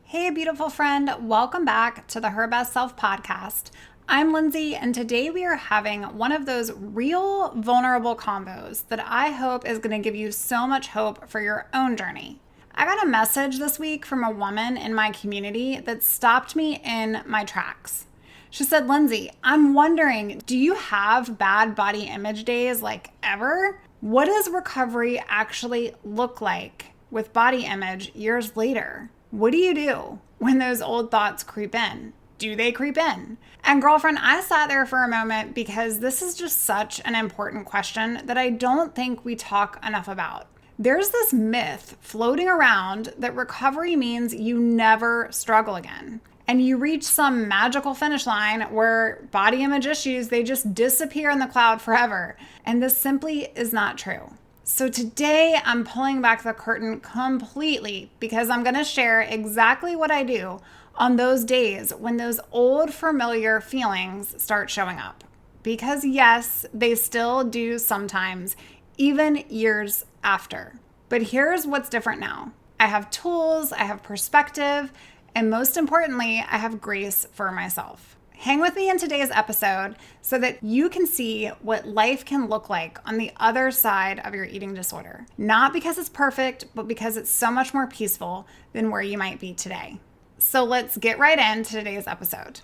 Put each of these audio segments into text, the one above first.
Hey, beautiful friend. Welcome back to the Her Best Self podcast. I'm Lindsey, and today we are having one of those real vulnerable combos that I hope is going to give you so much hope for your own journey. I got a message this week from a woman in my community that stopped me in my tracks. She said, Lindsey, I'm wondering, do you have bad body image days like ever? What does recovery actually look like with body image years later? What do you do when those old thoughts creep in? Do they creep in? And girlfriend, I sat there for a moment because this is just such an important question that I don't think we talk enough about. There's this myth floating around that recovery means you never struggle again. And you reach some magical finish line where body image issues, they just disappear in the cloud forever. And this simply is not true. So today I'm pulling back the curtain completely because I'm going to share exactly what I do on those days when those old familiar feelings start showing up. Because yes, they still do sometimes, even years after. But here's what's different now. I have tools, I have perspective, and most importantly, I have grace for myself. Hang with me in today's episode so that you can see what life can look like on the other side of your eating disorder. Not because it's perfect, but because it's so much more peaceful than where you might be today. So let's get right into today's episode.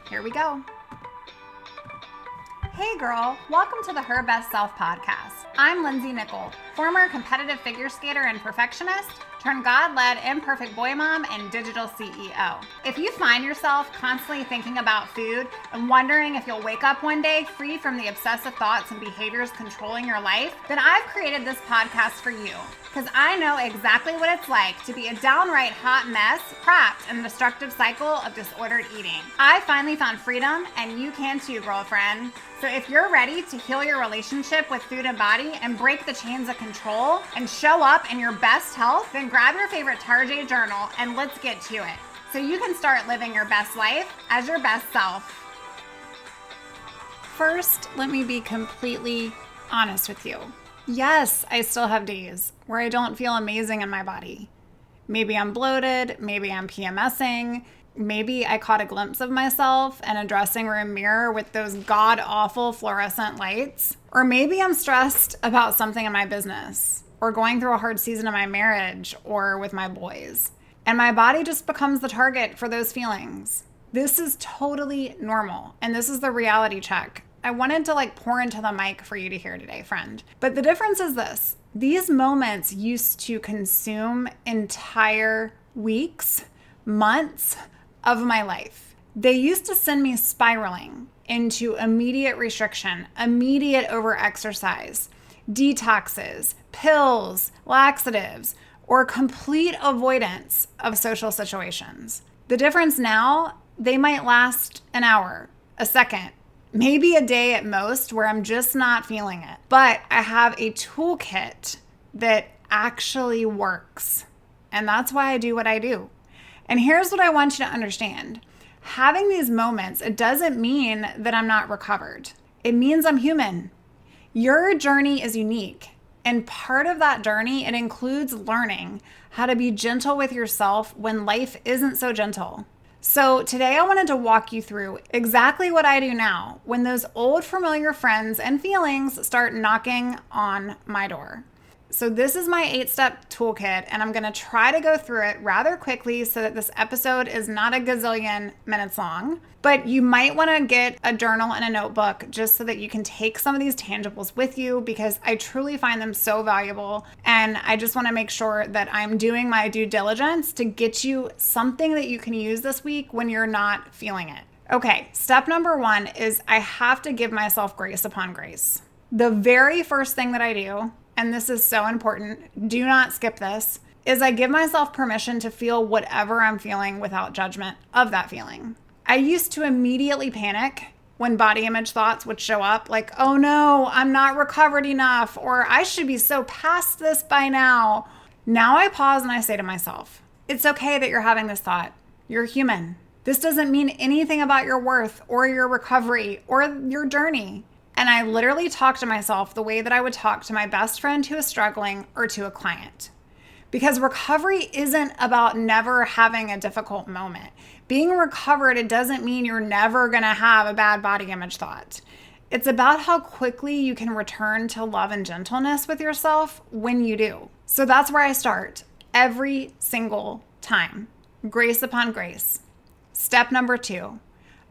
Here we go. Hey girl, welcome to the Her Best Self podcast. I'm Lindsey Nickel, former competitive figure skater and perfectionist, turned God-led imperfect boy mom and digital CEO. If you find yourself constantly thinking about food and wondering if you'll wake up one day free from the obsessive thoughts and behaviors controlling your life, then I've created this podcast for you because I know exactly what it's like to be a downright hot mess trapped in a destructive cycle of disordered eating. I finally found freedom, and you can too, girlfriend. So if you're ready to heal your relationship with food and body and break the chains of control and show up in your best health, then grab your favorite Tarjay journal and let's get to it so you can start living your best life as your best self. First, let me be completely honest with you. Yes, I still have days where I don't feel amazing in my body. Maybe I'm bloated, maybe I'm PMSing, maybe I caught a glimpse of myself in a dressing room mirror with those god-awful fluorescent lights. Or maybe I'm stressed about something in my business, or going through a hard season of my marriage, or with my boys. And my body just becomes the target for those feelings. This is totally normal, and this is the reality check I wanted to pour into the mic for you to hear today, friend. But the difference is this. These moments used to consume entire weeks, months of my life. They used to send me spiraling into immediate restriction, immediate overexercise, detoxes, pills, laxatives, or complete avoidance of social situations. The difference now, they might last an hour, a second, maybe a day at most where I'm just not feeling it. But I have a toolkit that actually works. And that's why I do what I do. And here's what I want you to understand. Having these moments, it doesn't mean that I'm not recovered. It means I'm human. Your journey is unique. And part of that journey, it includes learning how to be gentle with yourself when life isn't so gentle. So today I wanted to walk you through exactly what I do now when those old familiar friends and feelings start knocking on my door. So this is my 8-step toolkit, and I'm going to try to go through it rather quickly so that this episode is not a gazillion minutes long. But you might want to get a journal and a notebook just so that you can take some of these tangibles with you, because I truly find them so valuable. And I just want to make sure that I'm doing my due diligence to get you something that you can use this week when you're not feeling it. Okay, step number 1 is I have to give myself grace upon grace. The very first thing that I do, and this is so important, do not skip this, is I give myself permission to feel whatever I'm feeling without judgment of that feeling. I used to immediately panic when body image thoughts would show up, like, oh no, I'm not recovered enough, or I should be so past this by now. Now I pause and I say to myself, it's okay that you're having this thought. You're human. This doesn't mean anything about your worth or your recovery or your journey. And I literally talk to myself the way that I would talk to my best friend who is struggling or to a client. Because recovery isn't about never having a difficult moment. Being recovered, it doesn't mean you're never going to have a bad body image thought. It's about how quickly you can return to love and gentleness with yourself when you do. So that's where I start every single time. Grace upon grace. Step number 2,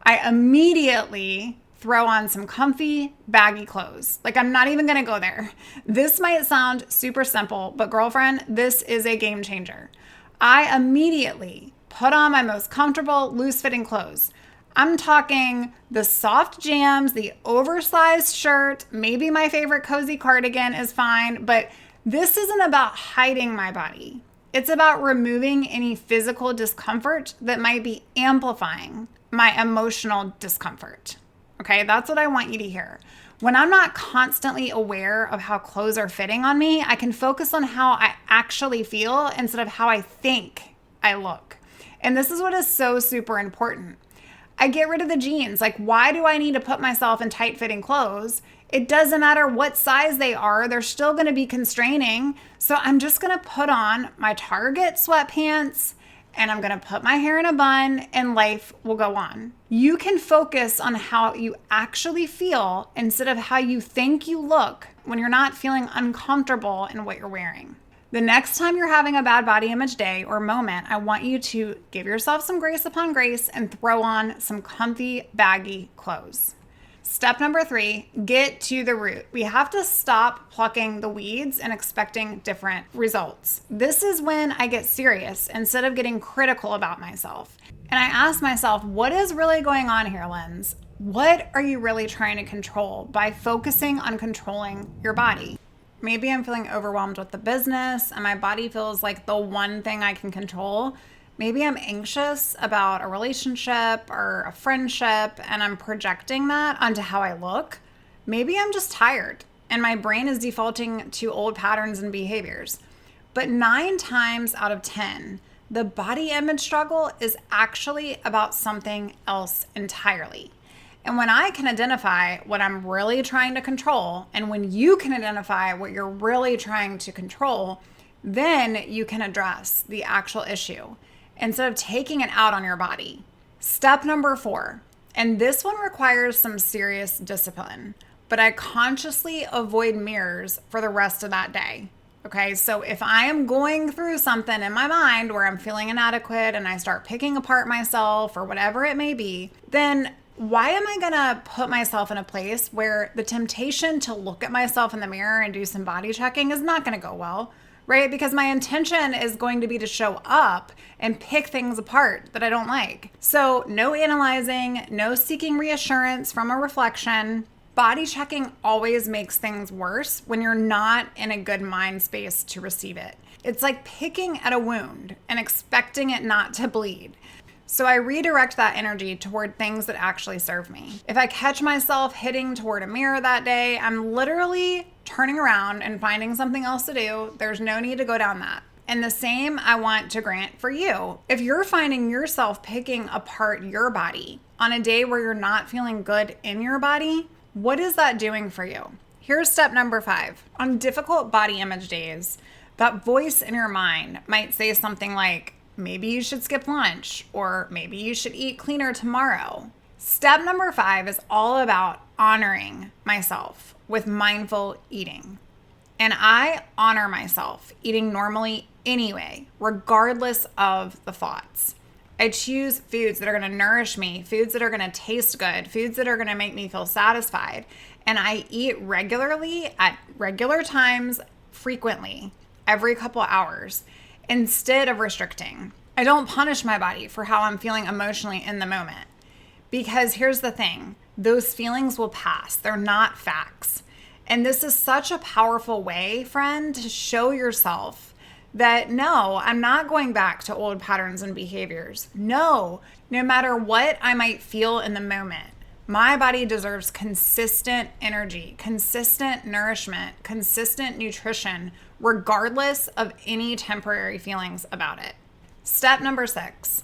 I immediately throw on some comfy, baggy clothes. Like, I'm not even going to go there. This might sound super simple, but girlfriend, this is a game changer. I immediately put on my most comfortable, loose-fitting clothes. I'm talking the soft jams, the oversized shirt, maybe my favorite cozy cardigan is fine, but this isn't about hiding my body. It's about removing any physical discomfort that might be amplifying my emotional discomfort. Okay, that's what I want you to hear. When I'm not constantly aware of how clothes are fitting on me, I can focus on how I actually feel instead of how I think I look. And this is what is so super important. I get rid of the jeans. Like, why do I need to put myself in tight-fitting clothes? It doesn't matter what size they are, they're still going to be constraining. So I'm just going to put on my Target sweatpants and I'm going to put my hair in a bun and life will go on. You can focus on how you actually feel instead of how you think you look when you're not feeling uncomfortable in what you're wearing. The next time you're having a bad body image day or moment, I want you to give yourself some grace upon grace and throw on some comfy, baggy clothes. Step number 3, get to the root. We have to stop plucking the weeds and expecting different results. This is when I get serious instead of getting critical about myself. And I ask myself, what is really going on here, Linz? What are you really trying to control by focusing on controlling your body? Maybe I'm feeling overwhelmed with the business and my body feels like the one thing I can control. Maybe I'm anxious about a relationship or a friendship and I'm projecting that onto how I look. Maybe I'm just tired and my brain is defaulting to old patterns and behaviors. But 9 times out of 10, the body image struggle is actually about something else entirely. And when I can identify what I'm really trying to control, and when you can identify what you're really trying to control, then you can address the actual issue instead of taking it out on your body. Step number 4, and this one requires some serious discipline, but I consciously avoid mirrors for the rest of that day. Okay, so if I am going through something in my mind where I'm feeling inadequate and I start picking apart myself or whatever it may be, then why am I gonna put myself in a place where the temptation to look at myself in the mirror and do some body checking is not gonna go well, right? Because my intention is going to be to show up and pick things apart that I don't like. So no analyzing, no seeking reassurance from a reflection. Body checking always makes things worse when you're not in a good mind space to receive it. It's like picking at a wound and expecting it not to bleed. So I redirect that energy toward things that actually serve me. If I catch myself hitting toward a mirror that day, I'm literally turning around and finding something else to do. There's no need to go down that. And the same I want to grant for you. If you're finding yourself picking apart your body on a day where you're not feeling good in your body, what is that doing for you? Here's step number 5. On difficult body image days, that voice in your mind might say something like, maybe you should skip lunch, or maybe you should eat cleaner tomorrow. Step number 5 is all about honoring myself with mindful eating. And I honor myself eating normally anyway, regardless of the thoughts. I choose foods that are going to nourish me, foods that are going to taste good, foods that are going to make me feel satisfied. And I eat regularly at regular times, frequently, every couple hours, instead of restricting. I don't punish my body for how I'm feeling emotionally in the moment. Because here's the thing, those feelings will pass. They're not facts. And this is such a powerful way, friend, to show yourself that no, I'm not going back to old patterns and behaviors. No matter what I might feel in the moment, my body deserves consistent energy, consistent nourishment, consistent nutrition, regardless of any temporary feelings about it. Step number 6,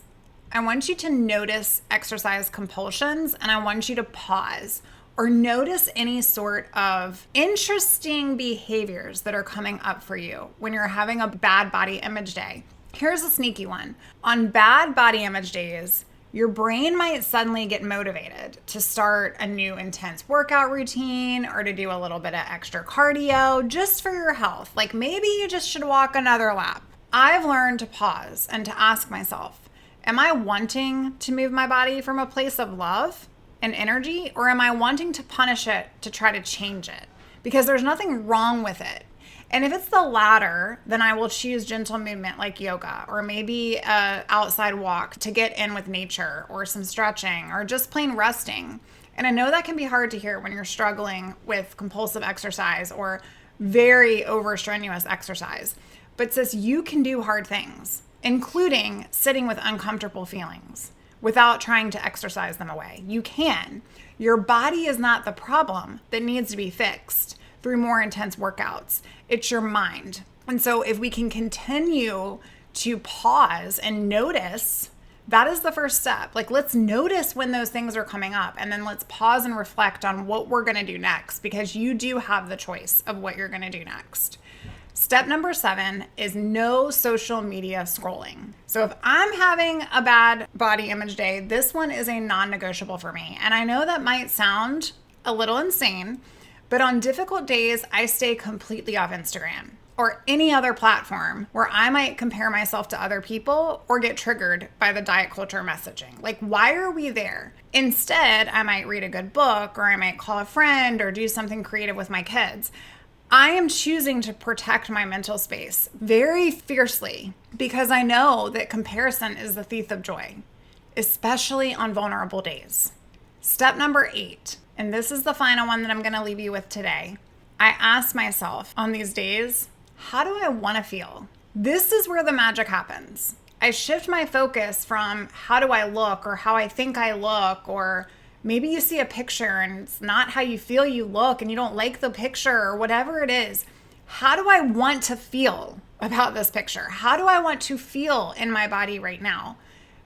I want you to notice exercise compulsions and I want you to pause. or notice any sort of interesting behaviors that are coming up for you when you're having a bad body image day. Here's a sneaky one. On bad body image days, your brain might suddenly get motivated to start a new intense workout routine or to do a little bit of extra cardio just for your health. Like maybe you just should walk another lap. I've learned to pause and to ask myself, am I wanting to move my body from a place of love and energy, or am I wanting to punish it to try to change it? Because there's nothing wrong with it. And if it's the latter, then I will choose gentle movement like yoga, or maybe a outside walk to get in with nature, or some stretching, or just plain resting. And I know that can be hard to hear when you're struggling with compulsive exercise or very overstrenuous exercise. But sis, you can do hard things, including sitting with uncomfortable feelings without trying to exercise them away. You can. Your body is not the problem that needs to be fixed through more intense workouts. It's your mind. And so if we can continue to pause and notice, that is the first step. Like, let's notice when those things are coming up, and then let's pause and reflect on what we're going to do next, because you do have the choice of what you're going to do next. Step number 7 is no social media scrolling. So if I'm having a bad body image day, this one is a non-negotiable for me. And I know that might sound a little insane, but on difficult days, I stay completely off Instagram or any other platform where I might compare myself to other people or get triggered by the diet culture messaging. Like, why are we there? Instead, I might read a good book, or I might call a friend, or do something creative with my kids. I am choosing to protect my mental space very fiercely because I know that comparison is the thief of joy, especially on vulnerable days. Step number 8, and this is the final one that I'm going to leave you with today. I ask myself on these days, how do I want to feel? This is where the magic happens. I shift my focus from how do I look, or how I think I look, or maybe you see a picture and it's not how you feel you look and you don't like the picture, or whatever it is. How do I want to feel about this picture? How do I want to feel in my body right now?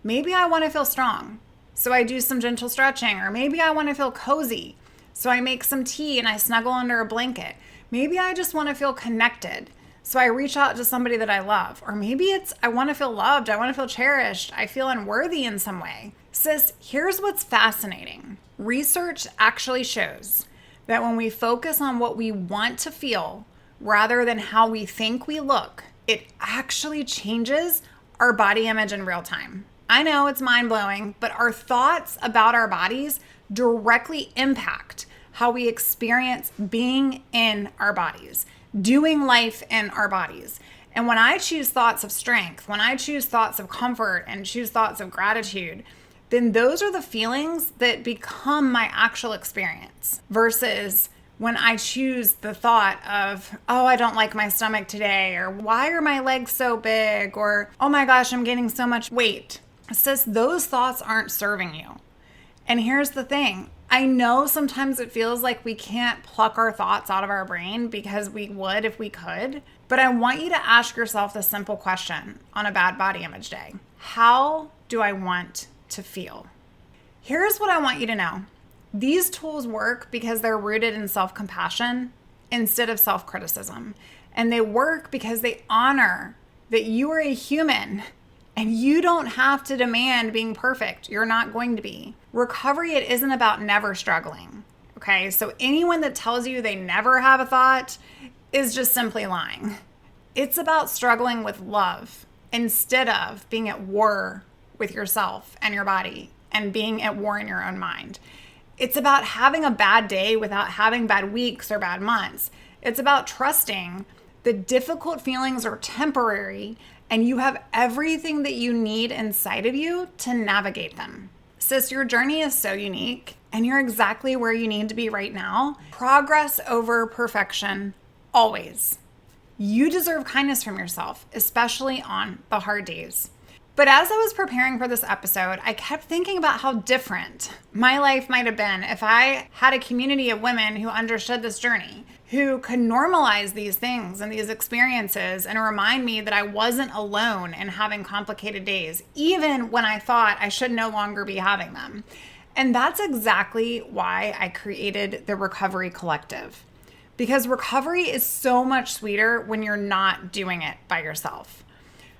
Maybe I want to feel strong, so I do some gentle stretching, or maybe I want to feel cozy, so I make some tea and I snuggle under a blanket. Maybe I just want to feel connected, so I reach out to somebody that I love. Or maybe it's I want to feel loved, I want to feel cherished, I feel unworthy in some way. Sis, here's what's fascinating. Research actually shows that when we focus on what we want to feel rather than how we think we look, it actually changes our body image in real time. I know it's mind-blowing, but our thoughts about our bodies directly impact how we experience being in our bodies, doing life in our bodies. And when I choose thoughts of strength, when I choose thoughts of comfort and choose thoughts of gratitude, then those are the feelings that become my actual experience, versus when I choose the thought of, oh, I don't like my stomach today, or why are my legs so big, or oh my gosh, I'm gaining so much weight. It says those thoughts aren't serving you. And here's the thing. I know sometimes it feels like we can't pluck our thoughts out of our brain, because we would if we could. But I want you to ask yourself the simple question on a bad body image day. How do I want to feel? Here's what I want you to know. These tools work because they're rooted in self-compassion instead of self-criticism. And they work because they honor that you are a human and you don't have to demand being perfect. You're not going to be. Recovery, it isn't about never struggling. Okay, so anyone that tells you they never have a thought is just simply lying. It's about struggling with love instead of being at war with yourself and your body and being at war in your own mind. It's about having a bad day without having bad weeks or bad months. It's about trusting that difficult feelings are temporary and you have everything that you need inside of you to navigate them. Sis, your journey is so unique and you're exactly where you need to be right now. Progress over perfection, always. You deserve kindness from yourself, especially on the hard days. But as I was preparing for this episode, I kept thinking about how different my life might have been if I had a community of women who understood this journey, who could normalize these things and these experiences and remind me that I wasn't alone in having complicated days, even when I thought I should no longer be having them. And that's exactly why I created the Recovery Collective. Because recovery is so much sweeter when you're not doing it by yourself.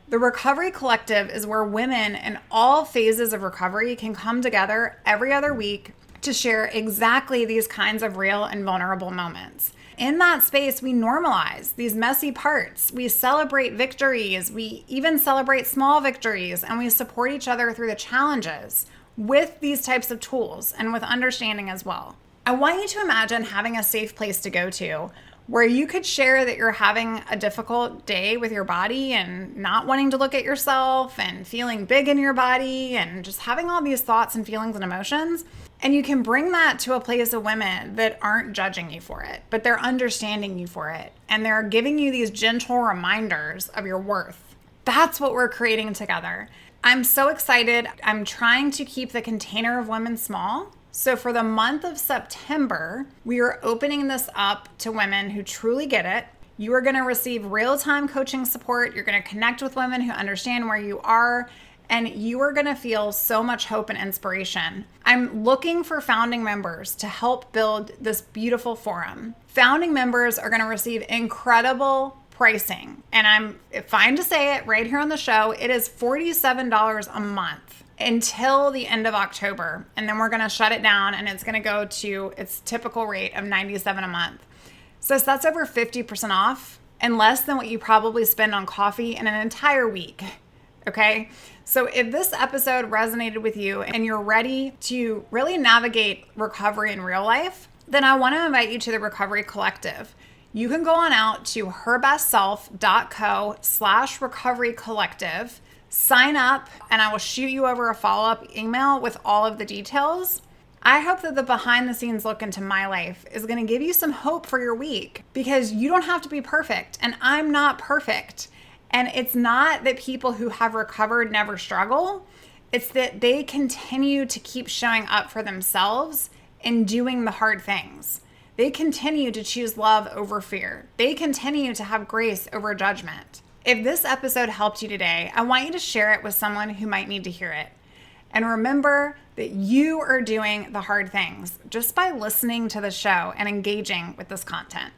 The Recovery Collective is where women in all phases of recovery can come together every other week to share exactly these kinds of real and vulnerable moments. In that space, we normalize these messy parts. We celebrate victories. We even celebrate small victories, and we support each other through the challenges with these types of tools and with understanding as well. I want you to imagine having a safe place to go to where you could share that you're having a difficult day with your body and not wanting to look at yourself and feeling big in your body and just having all these thoughts and feelings and emotions. And you can bring that to a place of women that aren't judging you for it, but they're understanding you for it. And they're giving you these gentle reminders of your worth. That's what we're creating together. I'm so excited. I'm trying to keep the container of women small. So for the month of September, we are opening this up to women who truly get it. You are going to receive real-time coaching support. You're going to connect with women who understand where you are, and you are going to feel so much hope and inspiration. I'm looking for founding members to help build this beautiful forum. Founding members are going to receive incredible pricing, and I'm fine to say it right here on the show. It is $47 a month until the end of October, and then we're going to shut it down, and it's going to go to its typical rate of $97 a month. So that's over 50% off and less than what you probably spend on coffee in an entire week. Okay? So if this episode resonated with you and you're ready to really navigate recovery in real life, then I want to invite you to the Recovery Collective. You can go on out to herbestself.co/recovery collective, sign up, and I will shoot you over a follow-up email with all of the details. I hope that the behind the scenes look into my life is going to give you some hope for your week, because you don't have to be perfect, and I'm not perfect. And it's not that people who have recovered never struggle. It's that they continue to keep showing up for themselves and doing the hard things. They continue to choose love over fear. They continue to have grace over judgment. If this episode helped you today, I want you to share it with someone who might need to hear it. And remember that you are doing the hard things just by listening to the show and engaging with this content.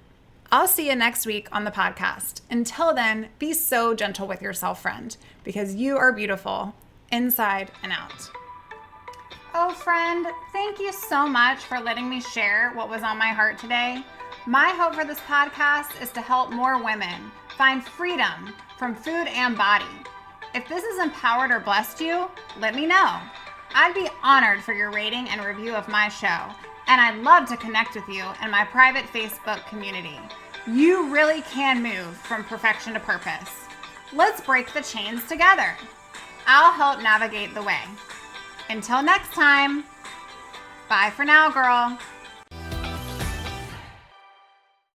I'll see you next week on the podcast. Until then, be so gentle with yourself, friend, because you are beautiful inside and out. Oh, friend, thank you so much for letting me share what was on my heart today. My hope for this podcast is to help more women find freedom from food and body. If this has empowered or blessed you, let me know. I'd be honored for your rating and review of my show, and I'd love to connect with you in my private Facebook community. You really can move from perfection to purpose. Let's break the chains together. I'll help navigate the way. Until next time, bye for now, girl.